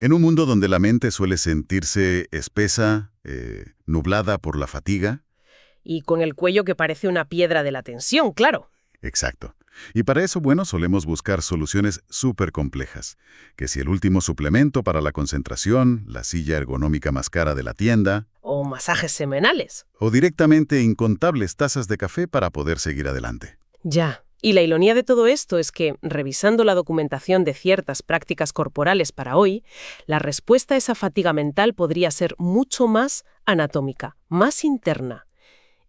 En un mundo donde la mente suele sentirse espesa, nublada por la fatiga. Y con el cuello que parece una piedra de la tensión, claro. Exacto. Y para eso, bueno, solemos buscar soluciones súper complejas. Que si el último suplemento para la concentración, la silla ergonómica más cara de la tienda, O masajes semanales. o directamente incontables tazas de café para poder seguir adelante. Ya. Y la ironía de todo esto es que, revisando la documentación de ciertas prácticas corporales para hoy, la respuesta a esa fatiga mental podría ser mucho más anatómica, más interna.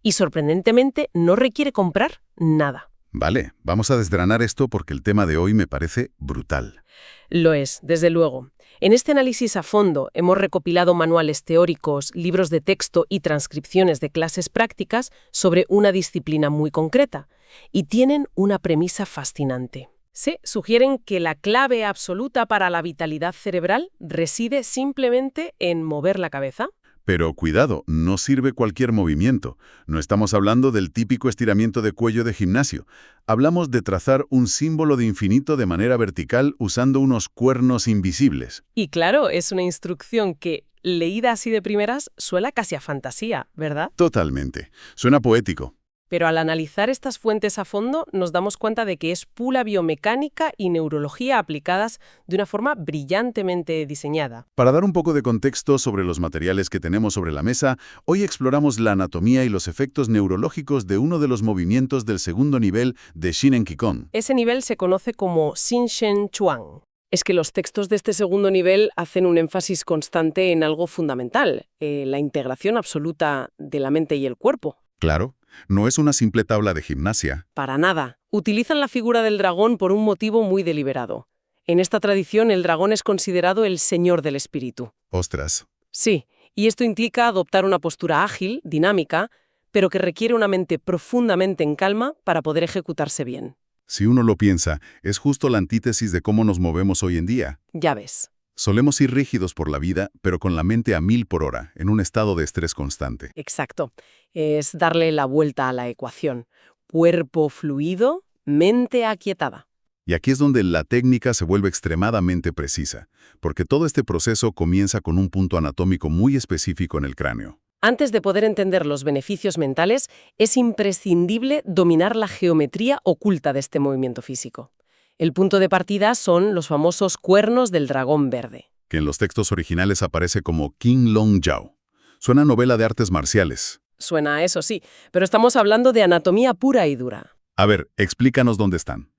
Y sorprendentemente no requiere comprar nada. Vale, vamos a desgranar esto porque el tema de hoy me parece brutal. Lo es, desde luego. En este análisis a fondo hemos recopilado manuales teóricos, libros de texto y transcripciones de clases prácticas sobre una disciplina muy concreta, y tienen una premisa fascinante. Se sugieren que la clave absoluta para la vitalidad cerebral reside simplemente en mover la cabeza. Pero cuidado, no sirve cualquier movimiento. No estamos hablando del típico estiramiento de cuello de gimnasio. Hablamos de trazar un símbolo de infinito de manera vertical usando unos cuernos invisibles. Y claro, es una instrucción que, leída así de primeras, suena casi a fantasía, ¿verdad? Totalmente. Suena poético. Pero al analizar estas fuentes a fondo, nos damos cuenta de que es pura biomecánica y neurología aplicadas de una forma brillantemente diseñada. Para dar un poco de contexto sobre los materiales que tenemos sobre la mesa, hoy exploramos la anatomía y los efectos neurológicos de uno de los movimientos del segundo nivel de Shinen Kikon. Ese nivel se conoce como Xinchen Chuang. Es que los textos de este segundo nivel hacen un énfasis constante en algo fundamental, la integración absoluta de la mente y el cuerpo. Claro, no es una simple tabla de gimnasia. Para nada. Utilizan la figura del dragón por un motivo muy deliberado. En esta tradición, el dragón es considerado el señor del espíritu. Ostras. Sí, y esto implica adoptar una postura ágil, dinámica, pero que requiere una mente profundamente en calma para poder ejecutarse bien. Si uno lo piensa, es justo la antítesis de cómo nos movemos hoy en día. Ya ves. Solemos ir rígidos por la vida, pero con la mente a 1000 por hora, en un estado de estrés constante. Exacto. Es darle la vuelta a la ecuación. Cuerpo fluido, mente aquietada. Y aquí es donde la técnica se vuelve extremadamente precisa, porque todo este proceso comienza con un punto anatómico muy específico en el cráneo. Antes de poder entender los beneficios mentales, es imprescindible dominar la geometría oculta de este movimiento físico. El punto de partida son los famosos cuernos del dragón verde. Que en los textos originales aparece como King Long Yao. Suena a novela de artes marciales. Suena a eso, sí, pero estamos hablando de anatomía pura y dura. A ver, explícanos dónde están.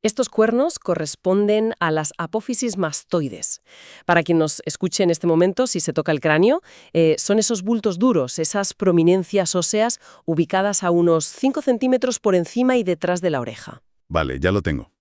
Estos cuernos corresponden a las apófisis mastoides. Para quien nos escuche en este momento, si se toca el cráneo, son esos bultos duros, esas prominencias óseas ubicadas a unos 5 centímetros por encima y detrás de la oreja. Vale, ya lo tengo.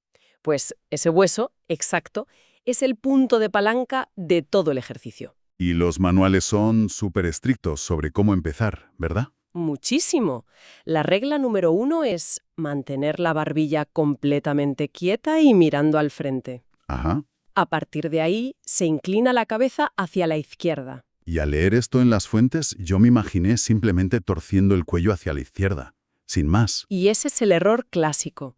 Pues ese hueso, exacto, es el punto de palanca de todo el ejercicio. Y los manuales son súper estrictos sobre cómo empezar, ¿verdad? Muchísimo. La regla número 1 es mantener la barbilla completamente quieta y mirando al frente. Ajá. A partir de ahí, se inclina la cabeza hacia la izquierda. Y al leer esto en las fuentes, yo me imaginé simplemente torciendo el cuello hacia la izquierda, sin más. Y ese es el error clásico.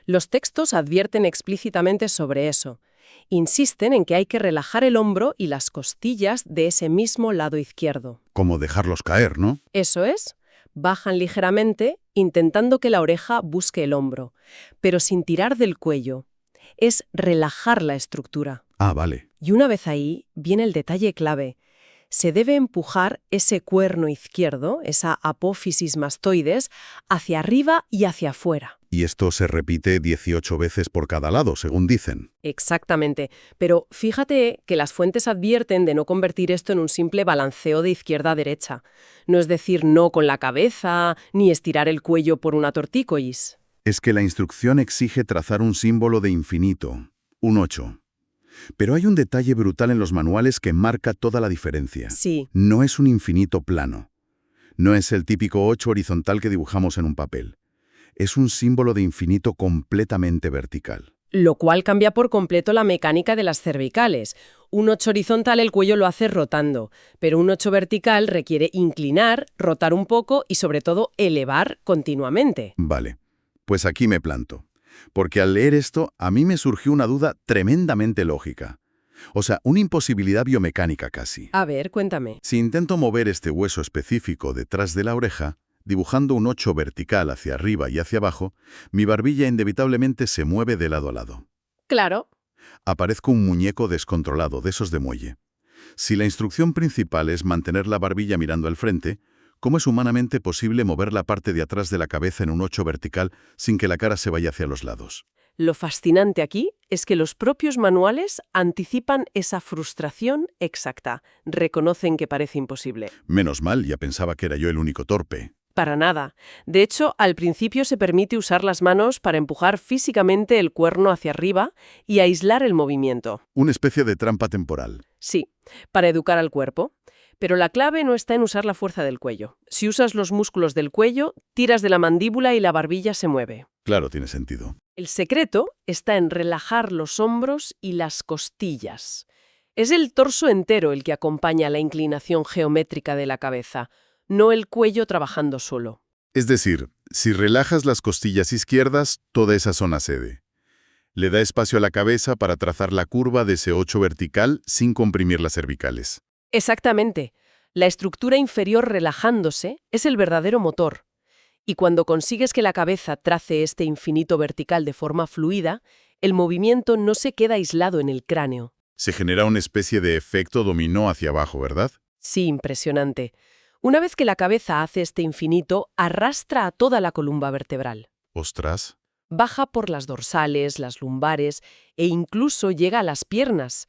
Los textos advierten explícitamente sobre eso. Insisten en que hay que relajar el hombro y las costillas de ese mismo lado izquierdo. Como dejarlos caer, ¿no? Eso es. Bajan ligeramente, intentando que la oreja busque el hombro, pero sin tirar del cuello. Es relajar la estructura. Ah, vale. Y una vez ahí, viene el detalle clave. Se debe empujar ese cuerno izquierdo, esa apófisis mastoides, hacia arriba y hacia afuera. Y esto se repite 18 veces por cada lado, según dicen. Exactamente. Pero fíjate que las fuentes advierten de no convertir esto en un simple balanceo de izquierda a derecha. No es decir no con la cabeza, ni estirar el cuello por una tortícolis. Es que la instrucción exige trazar un símbolo de infinito, un 8. Pero hay un detalle brutal en los manuales que marca toda la diferencia. Sí. No es un infinito plano. No es el típico 8 horizontal que dibujamos en un papel. Es un símbolo de infinito completamente vertical. Lo cual cambia por completo la mecánica de las cervicales. Un 8 horizontal el cuello lo hace rotando, pero un 8 vertical requiere inclinar, rotar un poco y sobre todo elevar continuamente. Vale, pues aquí me planto. Porque al leer esto, a mí me surgió una duda tremendamente lógica. O sea, una imposibilidad biomecánica casi. A ver, cuéntame. Si intento mover este hueso específico detrás de la oreja, dibujando un 8 vertical hacia arriba y hacia abajo, mi barbilla inevitablemente se mueve de lado a lado. Claro. Aparezco un muñeco descontrolado, de esos de muelle. Si la instrucción principal es mantener la barbilla mirando al frente, ¿cómo es humanamente posible mover la parte de atrás de la cabeza en un 8 vertical sin que la cara se vaya hacia los lados? Lo fascinante aquí es que los propios manuales anticipan esa frustración exacta. Reconocen que parece imposible. Menos mal, ya pensaba que era yo el único torpe. Para nada. De hecho, al principio se permite usar las manos para empujar físicamente el cuerno hacia arriba y aislar el movimiento. Una especie de trampa temporal. Sí, para educar al cuerpo. Pero la clave no está en usar la fuerza del cuello. Si usas los músculos del cuello, tiras de la mandíbula y la barbilla se mueve. Claro, tiene sentido. El secreto está en relajar los hombros y las costillas. Es el torso entero el que acompaña la inclinación geométrica de la cabeza, no el cuello trabajando solo. Es decir, si relajas las costillas izquierdas, toda esa zona cede. Le da espacio a la cabeza para trazar la curva de ese 8 vertical sin comprimir las cervicales. Exactamente. La estructura inferior relajándose es el verdadero motor. Y cuando consigues que la cabeza trace este infinito vertical de forma fluida, el movimiento no se queda aislado en el cráneo. Se genera una especie de efecto dominó hacia abajo, ¿verdad? Sí, impresionante. Una vez que la cabeza hace este infinito, arrastra a toda la columna vertebral. Ostras. Baja por las dorsales, las lumbares e incluso llega a las piernas.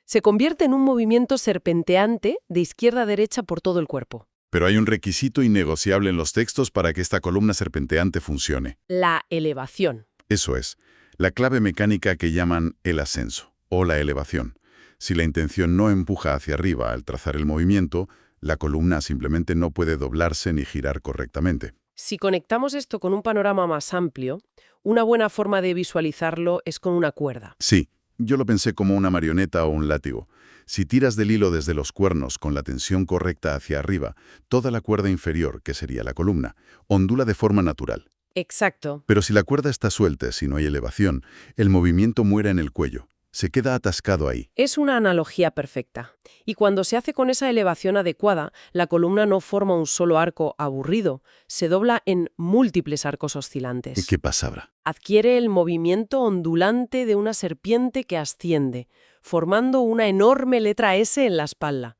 Se convierte en un movimiento serpenteante de izquierda a derecha por todo el cuerpo. Pero hay un requisito innegociable en los textos para que esta columna serpenteante funcione. La elevación. Eso es, la clave mecánica que llaman el ascenso, o la elevación. Si la intención no empuja hacia arriba al trazar el movimiento, la columna simplemente no puede doblarse ni girar correctamente. Si conectamos esto con un panorama más amplio, una buena forma de visualizarlo es con una cuerda. Sí, yo lo pensé como una marioneta o un látigo. Si tiras del hilo desde los cuernos con la tensión correcta hacia arriba, toda la cuerda inferior, que sería la columna, ondula de forma natural. Exacto. Pero si la cuerda está suelta, si no hay elevación, el movimiento muere en el cuello. Se queda atascado ahí. Es una analogía perfecta. Y cuando se hace con esa elevación adecuada, la columna no forma un solo arco aburrido, se dobla en múltiples arcos oscilantes. ¿Qué pasaba? Adquiere el movimiento ondulante de una serpiente que asciende, formando una enorme letra S en la espalda.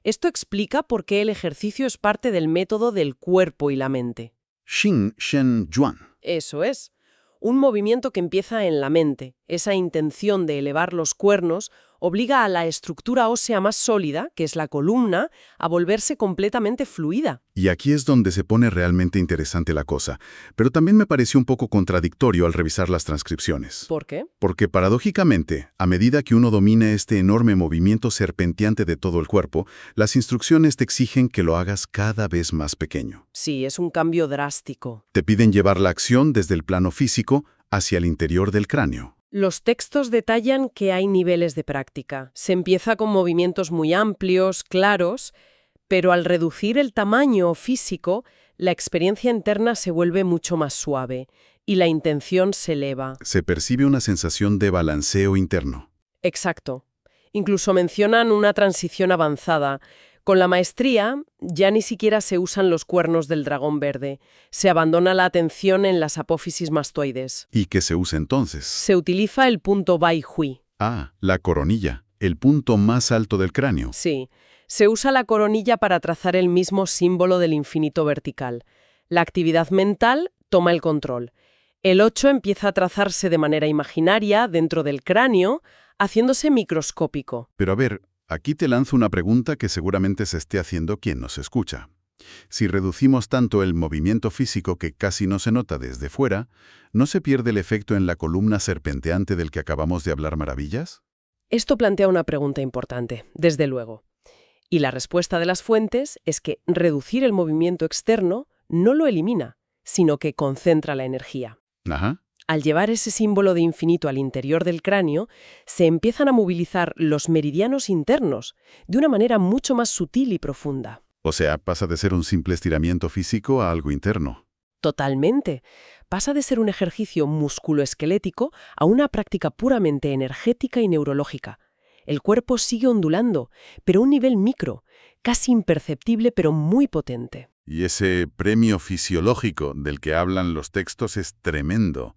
Esto explica por qué el ejercicio es parte del método del cuerpo y la mente. Xin Shen Yuan. Eso es. Un movimiento que empieza en la mente. Esa intención de elevar los cuernos obliga a la estructura ósea más sólida, que es la columna, a volverse completamente fluida. Y aquí es donde se pone realmente interesante la cosa. Pero también me pareció un poco contradictorio al revisar las transcripciones. ¿Por qué? Porque paradójicamente, a medida que uno domina este enorme movimiento serpenteante de todo el cuerpo, las instrucciones te exigen que lo hagas cada vez más pequeño. Sí, es un cambio drástico. Te piden llevar la acción desde el plano físico hacia el interior del cráneo. Los textos detallan que hay niveles de práctica. Se empieza con movimientos muy amplios, claros, pero al reducir el tamaño físico, la experiencia interna se vuelve mucho más suave y la intención se eleva. Se percibe una sensación de balanceo interno. Exacto. Incluso mencionan una transición avanzada. Con la maestría ya ni siquiera se usan los cuernos del dragón verde. Se abandona la atención en las apófisis mastoides. ¿Y qué se usa entonces? Se utiliza el punto Bai Hui. Ah, la coronilla, el punto más alto del cráneo. Sí, se usa la coronilla para trazar el mismo símbolo del infinito vertical. La actividad mental toma el control. El 8 empieza a trazarse de manera imaginaria dentro del cráneo, haciéndose microscópico. Pero a ver, aquí te lanzo una pregunta que seguramente se esté haciendo quien nos escucha. Si reducimos tanto el movimiento físico que casi no se nota desde fuera, ¿no se pierde el efecto en la columna serpenteante del que acabamos de hablar maravillas? Esto plantea una pregunta importante, desde luego. Y la respuesta de las fuentes es que reducir el movimiento externo no lo elimina, sino que concentra la energía. Ajá. Al llevar ese símbolo de infinito al interior del cráneo, se empiezan a movilizar los meridianos internos de una manera mucho más sutil y profunda. O sea, pasa de ser un simple estiramiento físico a algo interno. Totalmente. Pasa de ser un ejercicio musculoesquelético a una práctica puramente energética y neurológica. El cuerpo sigue ondulando, pero a un nivel micro, casi imperceptible pero muy potente. Y ese premio fisiológico del que hablan los textos es tremendo,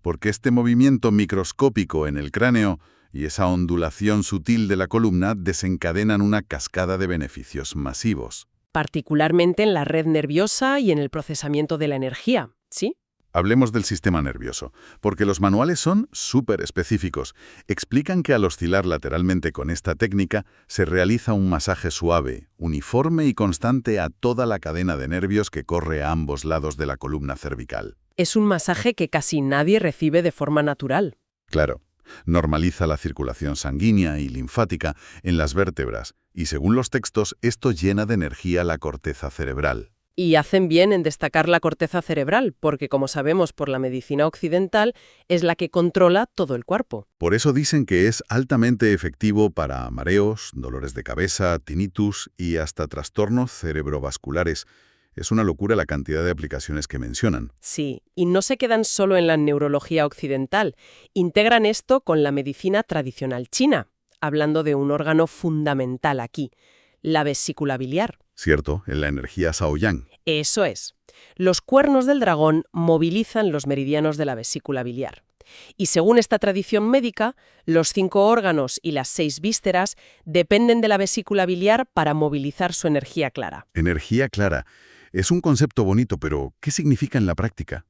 porque este movimiento microscópico en el cráneo y esa ondulación sutil de la columna desencadenan una cascada de beneficios masivos. Particularmente en la red nerviosa y en el procesamiento de la energía, ¿sí? Hablemos del sistema nervioso, porque los manuales son súper específicos. Explican que al oscilar lateralmente con esta técnica se realiza un masaje suave, uniforme y constante a toda la cadena de nervios que corre a ambos lados de la columna cervical. Es un masaje que casi nadie recibe de forma natural. Claro, normaliza la circulación sanguínea y linfática en las vértebras, y según los textos, esto llena de energía la corteza cerebral. Y hacen bien en destacar la corteza cerebral, porque como sabemos por la medicina occidental, es la que controla todo el cuerpo. Por eso dicen que es altamente efectivo para mareos, dolores de cabeza, tinnitus y hasta trastornos cerebrovasculares. Es una locura la cantidad de aplicaciones que mencionan. Sí, y no se quedan solo en la neurología occidental, integran esto con la medicina tradicional china, hablando de un órgano fundamental aquí, la vesícula biliar. Cierto, en la energía Shaoyang. Eso es. Los cuernos del dragón movilizan los meridianos de la vesícula biliar. Y según esta tradición médica, los 5 órganos y las 6 vísceras dependen de la vesícula biliar para movilizar su energía clara. Energía clara. Es un concepto bonito, pero ¿qué significa en la práctica?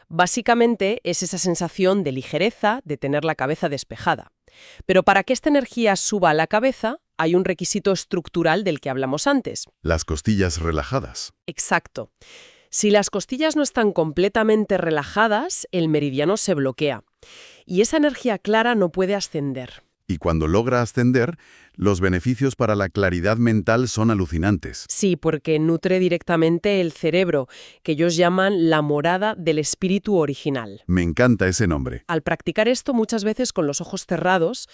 Básicamente es esa sensación de ligereza, de tener la cabeza despejada. Pero para que esta energía suba a la cabeza, hay un requisito estructural del que hablamos antes. Las costillas relajadas. Exacto. Si las costillas no están completamente relajadas, el meridiano se bloquea. Y esa energía clara no puede ascender. Y cuando logra ascender, los beneficios para la claridad mental son alucinantes. Sí, porque nutre directamente el cerebro, que ellos llaman la morada del espíritu original. Me encanta ese nombre. Al practicar esto muchas veces con los ojos cerrados,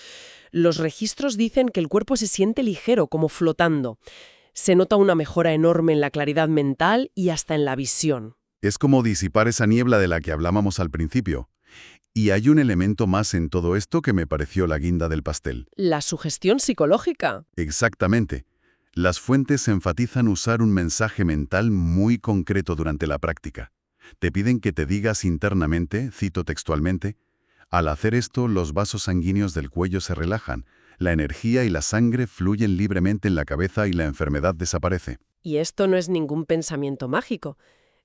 los registros dicen que el cuerpo se siente ligero, como flotando. Se nota una mejora enorme en la claridad mental y hasta en la visión. Es como disipar esa niebla de la que hablábamos al principio. Y hay un elemento más en todo esto que me pareció la guinda del pastel. La sugestión psicológica. Exactamente. Las fuentes enfatizan usar un mensaje mental muy concreto durante la práctica. Te piden que te digas internamente, cito textualmente, al hacer esto los vasos sanguíneos del cuello se relajan, la energía y la sangre fluyen libremente en la cabeza y la enfermedad desaparece. Y esto no es ningún pensamiento mágico.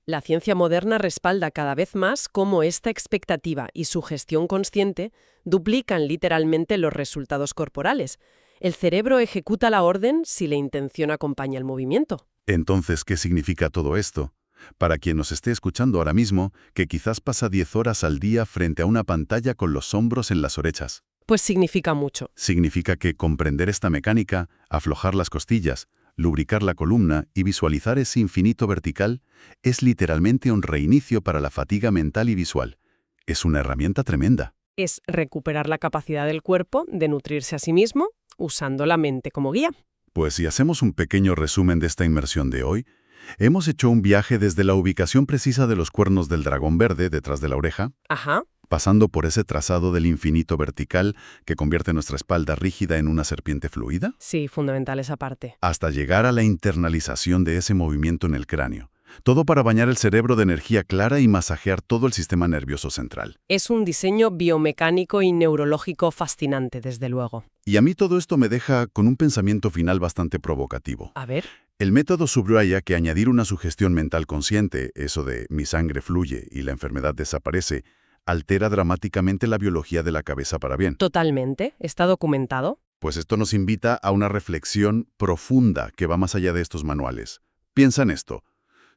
La ciencia moderna respalda cada vez más cómo esta expectativa y sugestión consciente duplican literalmente los resultados corporales. El cerebro ejecuta la orden si la intención acompaña el movimiento. Entonces, ¿qué significa todo esto? Para quien nos esté escuchando ahora mismo, que quizás pasa 10 horas al día frente a una pantalla con los hombros en las orejas. Pues significa mucho. Significa que comprender esta mecánica, aflojar las costillas, lubricar la columna y visualizar ese infinito vertical es literalmente un reinicio para la fatiga mental y visual. Es una herramienta tremenda. Es recuperar la capacidad del cuerpo de nutrirse a sí mismo usando la mente como guía. Pues si hacemos un pequeño resumen de esta inmersión de hoy, hemos hecho un viaje desde la ubicación precisa de los cuernos del dragón verde detrás de la oreja, Ajá. pasando por ese trazado del infinito vertical que convierte nuestra espalda rígida en una serpiente fluida, Sí, fundamental esa parte. hasta llegar a la internalización de ese movimiento en el cráneo. Todo para bañar el cerebro de energía clara y masajear todo el sistema nervioso central. Es un diseño biomecánico y neurológico fascinante, desde luego. Y a mí todo esto me deja con un pensamiento final bastante provocativo. A ver. El método subraya que añadir una sugestión mental consciente, eso de mi sangre fluye y la enfermedad desaparece, altera dramáticamente la biología de la cabeza para bien. Totalmente. Está documentado. Pues esto nos invita a una reflexión profunda que va más allá de estos manuales. Piensa en esto.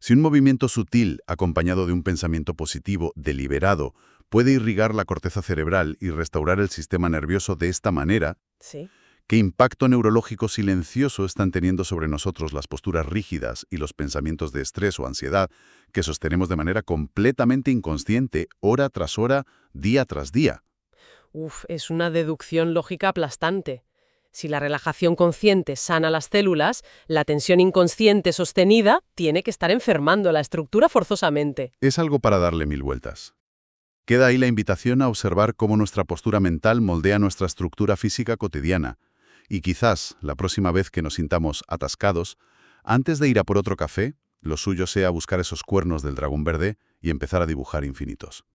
Si un movimiento sutil, acompañado de un pensamiento positivo, deliberado, puede irrigar la corteza cerebral y restaurar el sistema nervioso de esta manera, Sí. ¿qué impacto neurológico silencioso están teniendo sobre nosotros las posturas rígidas y los pensamientos de estrés o ansiedad que sostenemos de manera completamente inconsciente, hora tras hora, día tras día? Es una deducción lógica aplastante. Si la relajación consciente sana las células, la tensión inconsciente sostenida tiene que estar enfermando la estructura forzosamente. Es algo para darle 1000 vueltas. Queda ahí la invitación a observar cómo nuestra postura mental moldea nuestra estructura física cotidiana. Y quizás, la próxima vez que nos sintamos atascados, antes de ir a por otro café, lo suyo sea buscar esos cuernos del dragón verde y empezar a dibujar infinitos.